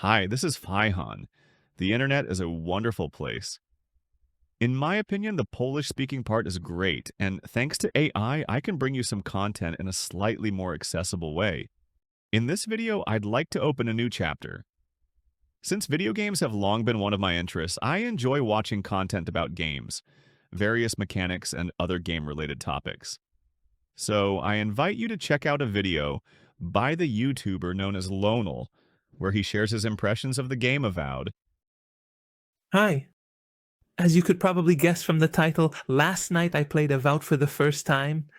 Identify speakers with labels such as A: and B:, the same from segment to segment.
A: Hi, this is Fihan. The internet is a wonderful place. In my opinion, the Polish-speaking part is great, and thanks to AI, I can bring you some content in a slightly more accessible way. In this video, I'd like to open a new chapter. Since video games have long been one of my interests, I enjoy watching content about games, various mechanics, and other game-related topics. So I invite you to check out a video by the YouTuber known as Loanel, where he shares his impressions of the game Avowed.
B: Hi. As you could probably guess from the title, last night I played Avowed for the first time.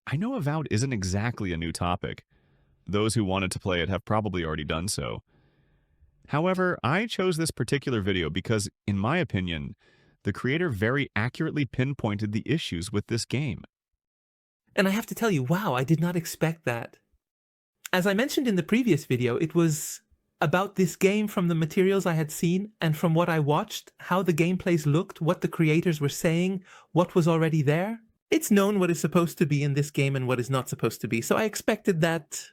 A: I know Avowed isn't exactly a new topic. Those who wanted to play it have probably already done so. However, I chose this particular video because, in my opinion, the creator very accurately pinpointed the issues with this game.
B: And I have to tell you, wow, I did not expect that. As I mentioned in the previous video, it was about this game from the materials I had seen and from what I watched, how the gameplays looked, what the creators were saying, what was already there. It's known what is supposed to be in this game and what is not supposed to be, so I expected that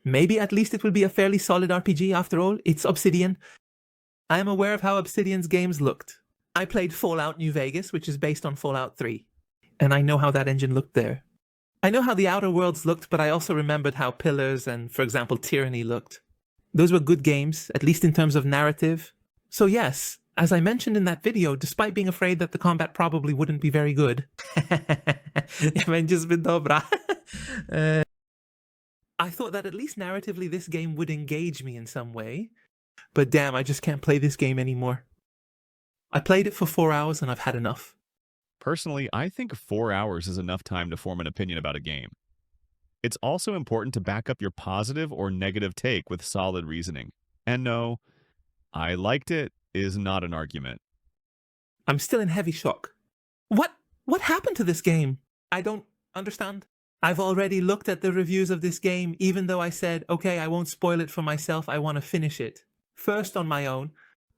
B: maybe at least it will be a fairly solid RPG after all. It's Obsidian. I am aware of how Obsidian's games looked. I played Fallout New Vegas, which is based on Fallout 3, and I know how that engine looked there. I know how the Outer Worlds looked, but I also remembered how Pillars and, for example, Tyranny looked. Those were good games, at least in terms of narrative. So yes, as I mentioned in that video, despite being afraid that the combat probably wouldn't be very good, I thought that at least narratively this game would engage me in some way. But damn, I just can't play this game anymore. I played it for 4 hours and I've had enough.
A: Personally, I think 4 hours is enough time to form an opinion about a game. It's also important to back up your positive or negative take with solid reasoning. And no, I liked it is not an argument.
B: I'm still in heavy shock. What happened to this game? I don't understand. I've already looked at the reviews of this game, even though I said, okay, I won't spoil it for myself, I want to finish it. First on my own.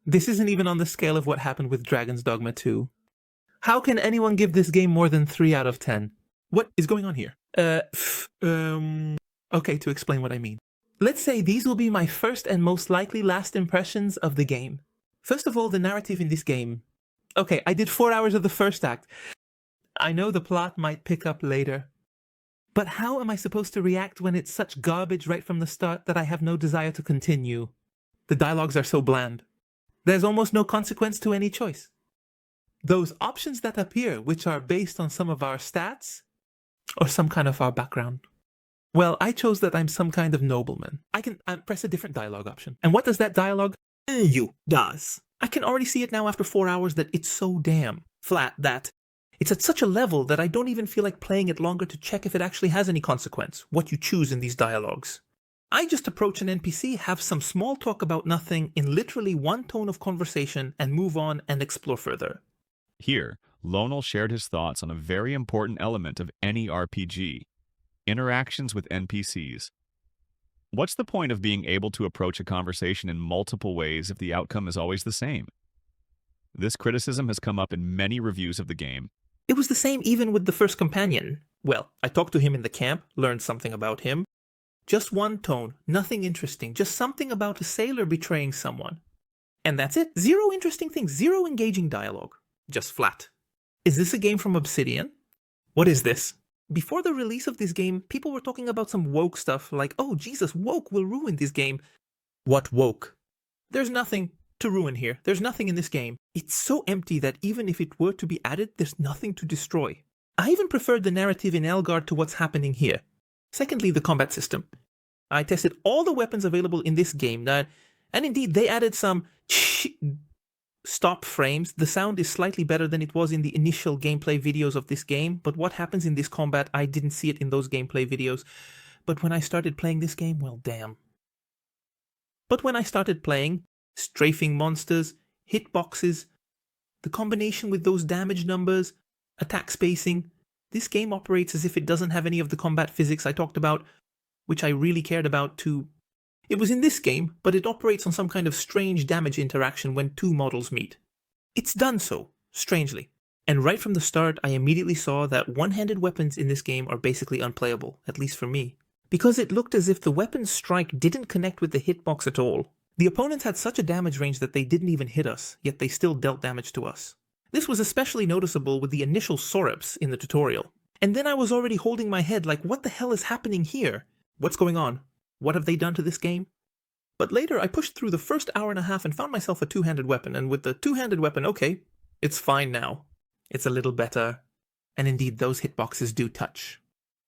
B: This isn't even on the scale of what happened with Dragon's Dogma 2. How can anyone give this game more than 3 out of 10? What is going on here? Okay, to explain what I mean. Let's say these will be my first and most likely last impressions of the game. First of all, the narrative in this game. Okay, I did 4 hours of the first act. I know the plot might pick up later. But how am I supposed to react when it's such garbage right from the start that I have no desire to continue? The dialogues are so bland. There's almost no consequence to any choice. Those options that appear, which are based on some of our stats, or some kind of our background. Well, I chose that I'm some kind of nobleman. I can press a different dialogue option. And what does that dialogue does? I can already see it now after 4 hours that it's so damn flat that it's at such a level that I don't even feel like playing it longer to check if it actually has any consequence, what you choose in these dialogues. I just approach an NPC, have some small talk about nothing in literally one tone of conversation, and move on and explore further.
A: Here, Loanel shared his thoughts on a very important element of any RPG, interactions with NPCs. What's the point of being able to approach a conversation in multiple ways if the outcome is always the same? This criticism has come up in many reviews of the game.
B: It was the same even with the first companion. Well, I talked to him in the camp, learned something about him. Just one tone, nothing interesting, just something about a sailor betraying someone. And that's it. Zero interesting things, zero engaging dialogue. Just flat. Is this a game from Obsidian? What is this? Before the release of this game, people were talking about some woke stuff like, oh Jesus, woke will ruin this game. What woke? There's nothing to ruin here. There's nothing in this game. It's so empty that even if it were to be added, there's nothing to destroy. I even preferred the narrative in Elgard to what's happening here. Secondly, the combat system. I tested all the weapons available in this game, and indeed they added some stop frames. The sound is slightly better than it was in the initial gameplay videos of this game, but what happens in this combat, I didn't see it in those gameplay videos. But when I started playing this game, well damn. But when I started playing, strafing monsters, hitboxes, the combination with those damage numbers, attack spacing, this game operates as if it doesn't have any of the combat physics I talked about, which I really cared about too. It was in this game, but it operates on some kind of strange damage interaction when two models meet. It's done so, strangely. And right from the start, I immediately saw that one-handed weapons in this game are basically unplayable, at least for me. Because it looked as if the weapon's strike didn't connect with the hitbox at all. The opponents had such a damage range that they didn't even hit us, yet they still dealt damage to us. This was especially noticeable with the initial Sorips in the tutorial. And then I was already holding my head like, what the hell is happening here? What's going on? What have they done to this game? But later I pushed through the first hour and a half and found myself a two-handed weapon, and with the two-handed weapon, okay, it's fine now. It's a little better. And indeed, those hitboxes do touch.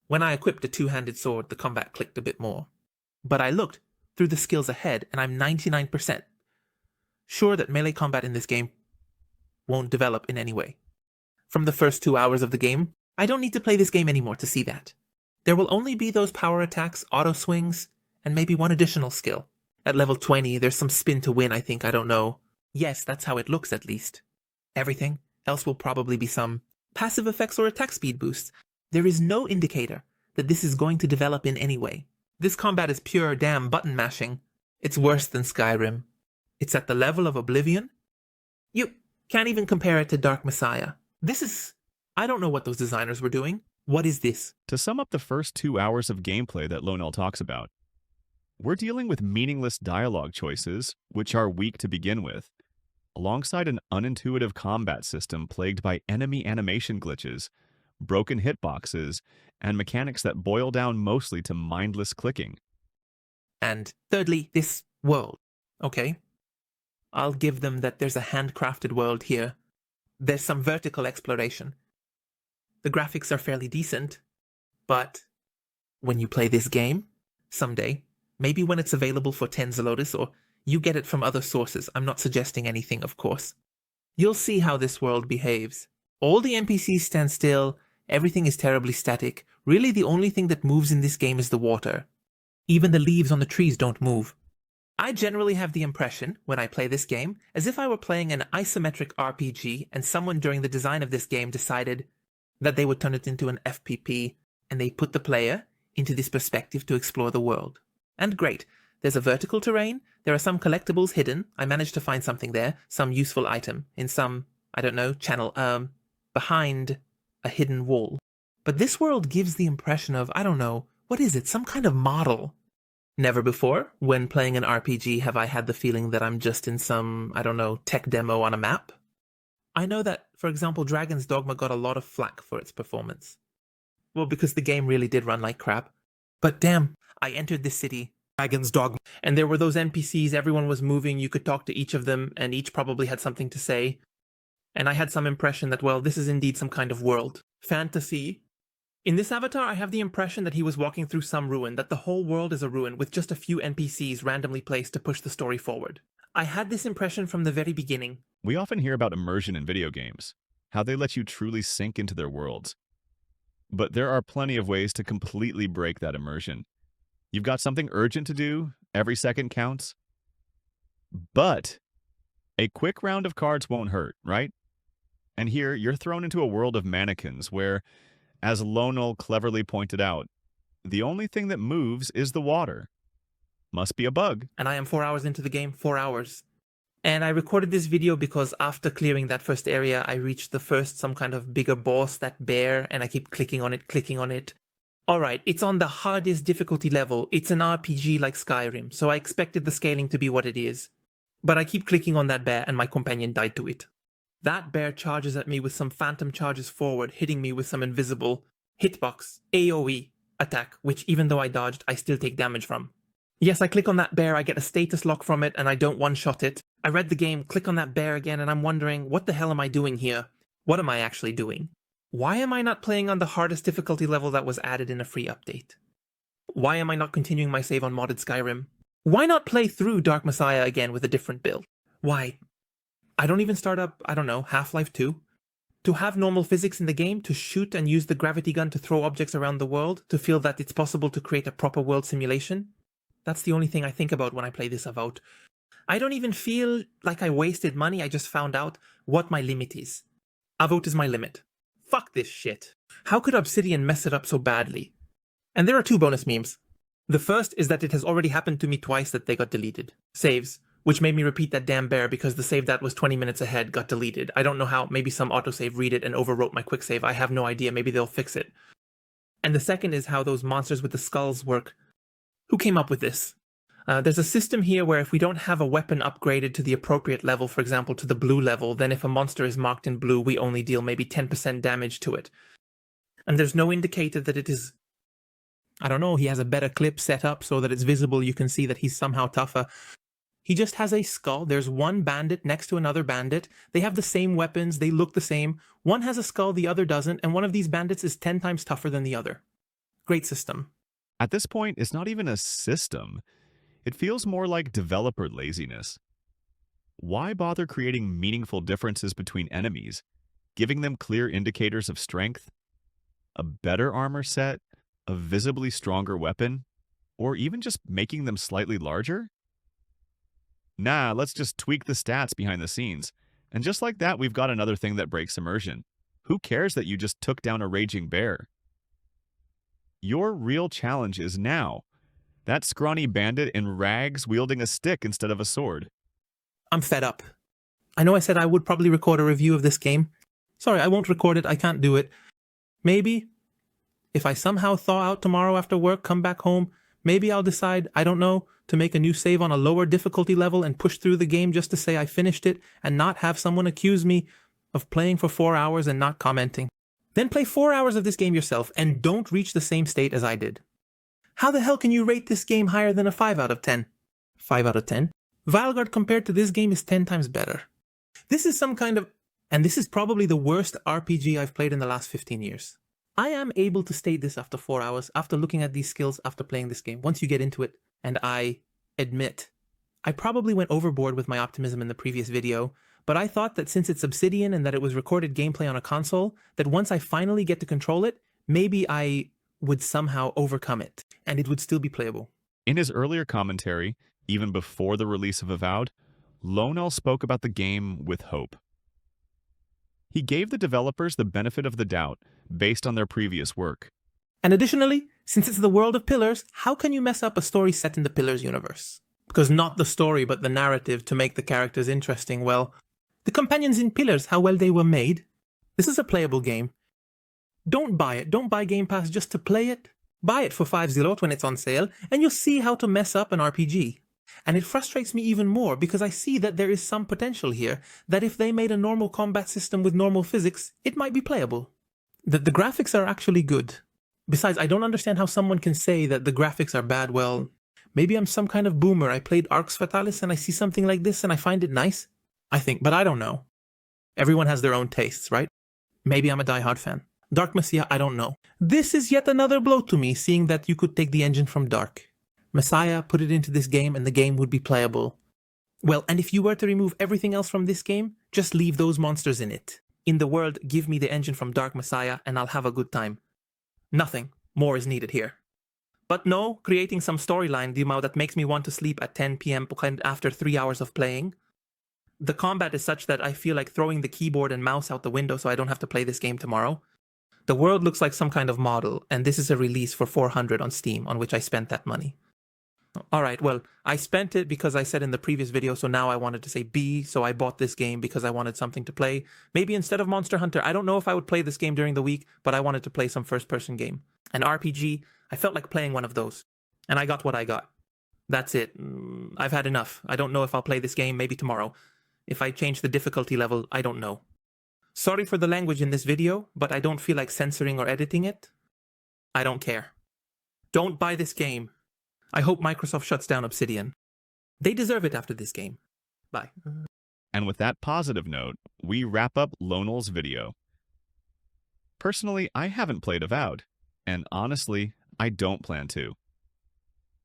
B: When I equipped a two-handed sword, the combat clicked a bit more. But I looked through the skills ahead, and I'm 99% sure that melee combat in this game won't develop in any way. From the first 2 hours of the game, I don't need to play this game anymore to see that. There will only be those power attacks, auto swings, and maybe one additional skill. At level 20, there's some spin to win, I think, I don't know. Yes, that's how it looks at least. Everything else will probably be some passive effects or attack speed boosts. There is no indicator that this is going to develop in any way. This combat is pure damn button mashing. It's worse than Skyrim. It's at the level of Oblivion. You can't even compare it to Dark Messiah. I don't know what those designers were doing. What is this?
A: To sum up the first 2 hours of gameplay that Loanel talks about, we're dealing with meaningless dialogue choices, which are weak to begin with, alongside an unintuitive combat system plagued by enemy animation glitches, broken hitboxes, and mechanics that boil down mostly to mindless clicking.
B: And thirdly, this world. Okay, I'll give them that there's a handcrafted world here. There's some vertical exploration. The graphics are fairly decent, but when you play this game, someday, maybe when it's available for 10 Zelotes, or you get it from other sources, I'm not suggesting anything, of course, you'll see how this world behaves. All the NPCs stand still, everything is terribly static. Really, the only thing that moves in this game is the water. Even the leaves on the trees don't move. I generally have the impression, when I play this game, as if I were playing an isometric RPG and someone during the design of this game decided that they would turn it into an FPP, and they put the player into this perspective to explore the world. And great, there's a vertical terrain, there are some collectibles hidden, I managed to find something there, some useful item, in some, I don't know, channel, behind a hidden wall. But this world gives the impression of, I don't know, what is it, some kind of model. Never before, when playing an RPG, have I had the feeling that I'm just in some, I don't know, tech demo on a map. I know that, for example, Dragon's Dogma got a lot of flack for its performance. Well, because the game really did run like crap. But damn, I entered this city, Dragon's Dogma, and there were those NPCs, everyone was moving, you could talk to each of them, and each probably had something to say. And I had some impression that, well, this is indeed some kind of world. Fantasy. In this avatar, I have the impression that he was walking through some ruin, that the whole world is a ruin with just a few NPCs randomly placed to push the story forward. I had this impression from the very beginning.
A: We often hear about immersion in video games, how they let you truly sink into their worlds. But there are plenty of ways to completely break that immersion. You've got something urgent to do, every second counts. But a quick round of cards won't hurt, right? And here, you're thrown into a world of mannequins where, as Loanel cleverly pointed out, the only thing that moves is the water. Must be a bug.
B: And I am 4 hours into the game, 4 hours. And I recorded this video because after clearing that first area, I reached the first some kind of bigger boss, that bear, and I keep clicking on it. Alright, it's on the hardest difficulty level. It's an RPG like Skyrim, so I expected the scaling to be what it is. But I keep clicking on that bear and my companion died to it. That bear charges at me with some phantom charges forward, hitting me with some invisible hitbox, AoE attack, which even though I dodged, I still take damage from. Yes, I click on that bear, I get a status lock from it, and I don't one-shot it. I read the game, click on that bear again, and I'm wondering, what the hell am I doing here? What am I actually doing? Why am I not playing on the hardest difficulty level that was added in a free update? Why am I not continuing my save on modded Skyrim? Why not play through Dark Messiah again with a different build? Why? I don't even start up, I don't know, Half-Life 2? To have normal physics in the game, to shoot and use the gravity gun to throw objects around the world, to feel that it's possible to create a proper world simulation? That's the only thing I think about when I play this Avowed. I don't even feel like I wasted money, I just found out what my limit is. Avowed is my limit. Fuck this shit. How could Obsidian mess it up so badly? And there are 2 bonus memes. The first is that it has already happened to me twice that they got deleted. Saves, which made me repeat that damn bear because the save that was 20 minutes ahead got deleted. I don't know how, maybe some autosave read it and overwrote my quick save. I have no idea, maybe they'll fix it. And the second is how those monsters with the skulls work. Who came up with this? There's a system here where if we don't have a weapon upgraded to the appropriate level, for example, to the blue level, then if a monster is marked in blue, we only deal maybe 10% damage to it. And there's no indicator that it is, I don't know, he has a better clip set up so that it's visible, you can see that he's somehow tougher. He just has a skull. There's one bandit next to another bandit. They have the same weapons, they look the same. One has a skull, the other doesn't, and one of these bandits is 10 times tougher than the other. Great system.
A: At this point, it's not even a system. It feels more like developer laziness. Why bother creating meaningful differences between enemies, giving them clear indicators of strength, a better armor set, a visibly stronger weapon, or even just making them slightly larger? Nah, let's just tweak the stats behind the scenes. And just like that, we've got another thing that breaks immersion. Who cares that you just took down a raging bear? Your real challenge is now. That scrawny bandit in rags wielding a stick instead of a sword.
B: I'm fed up. I know I said I would probably record a review of this game. Sorry, I won't record it, I can't do it. Maybe, if I somehow thaw out tomorrow after work, come back home, maybe I'll decide, I don't know, to make a new save on a lower difficulty level and push through the game just to say I finished it and not have someone accuse me of playing for 4 hours and not commenting. Then play 4 hours of this game yourself and don't reach the same state as I did. How the hell can you rate this game higher than a 5 out of 10? 5 out of 10? Valgard compared to this game is 10 times better. This is some kind of... And this is probably the worst RPG I've played in the last 15 years. I am able to state this after 4 hours, after looking at these skills, after playing this game, once you get into it. And I admit, I probably went overboard with my optimism in the previous video, but I thought that since it's Obsidian and that it was recorded gameplay on a console, that once I finally get to control it, maybe I would somehow overcome it, and it would still be playable.
A: In his earlier commentary, even before the release of Avowed, Loanel spoke about the game with hope. He gave the developers the benefit of the doubt based on their previous work.
B: And additionally, since it's the world of Pillars, how can you mess up a story set in the Pillars universe? Because not the story, but the narrative to make the characters interesting. Well, the companions in Pillars, how well they were made. This is a playable game. Don't buy it. Don't buy Game Pass just to play it. Buy it for 5 zloty when it's on sale, and you'll see how to mess up an RPG. And it frustrates me even more because I see that there is some potential here, that if they made a normal combat system with normal physics, it might be playable. That the graphics are actually good. Besides, I don't understand how someone can say that the graphics are bad. Well, maybe I'm some kind of boomer. I played Arx Fatalis and I see something like this and I find it nice. I think, but I don't know. Everyone has their own tastes, right? Maybe I'm a diehard fan. Dark Messiah, I don't know. This is yet another blow to me, seeing that you could take the engine from Dark. Messiah, put it into this game and the game would be playable. Well, and if you were to remove everything else from this game, just leave those monsters in it. In the world, give me the engine from Dark Messiah and I'll have a good time. Nothing more is needed here. But no, creating some storyline demo that makes me want to sleep at 10 PM after 3 hours of playing. The combat is such that I feel like throwing the keyboard and mouse out the window so I don't have to play this game tomorrow. The world looks like some kind of model, and this is a release for 400 on Steam, on which I spent that money. Alright, well, I spent it because I said in the previous video, so now I wanted to say B, so I bought this game because I wanted something to play. Maybe instead of Monster Hunter, I don't know if I would play this game during the week, but I wanted to play some first-person game. An RPG, I felt like playing one of those. And I got what I got. That's it. I've had enough. I don't know if I'll play this game, maybe tomorrow. If I change the difficulty level, I don't know. Sorry for the language in this video, but I don't feel like censoring or editing it. I don't care. Don't buy this game. I hope Microsoft shuts down Obsidian. They deserve it after this game. Bye.
A: And with that positive note, we wrap up Loanel's video. Personally, I haven't played Avowed, and honestly, I don't plan to.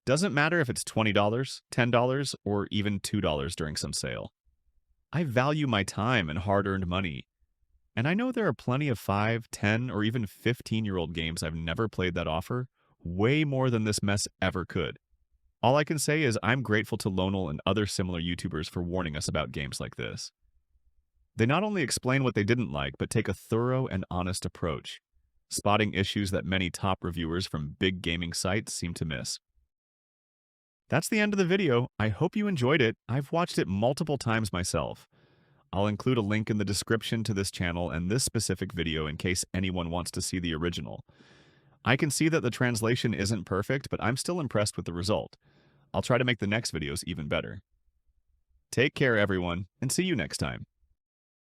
A: Doesn't matter if it's $20, $10, or even $2 during some sale. I value my time and hard-earned money, and I know there are plenty of 5, 10, or even 15-year-old games I've never played that offer way more than this mess ever could. All I can say is I'm grateful to Loanel and other similar YouTubers for warning us about games like this. They not only explain what they didn't like, but take a thorough and honest approach, spotting issues that many top reviewers from big gaming sites seem to miss. That's the end of the video. I hope you enjoyed it. I've watched it multiple times myself. I'll include a link in the description to this channel and this specific video in case anyone wants to see the original. I can see that the translation isn't perfect, but I'm still impressed with the result. I'll try to make the next videos even better. Take care, everyone, and see you next time.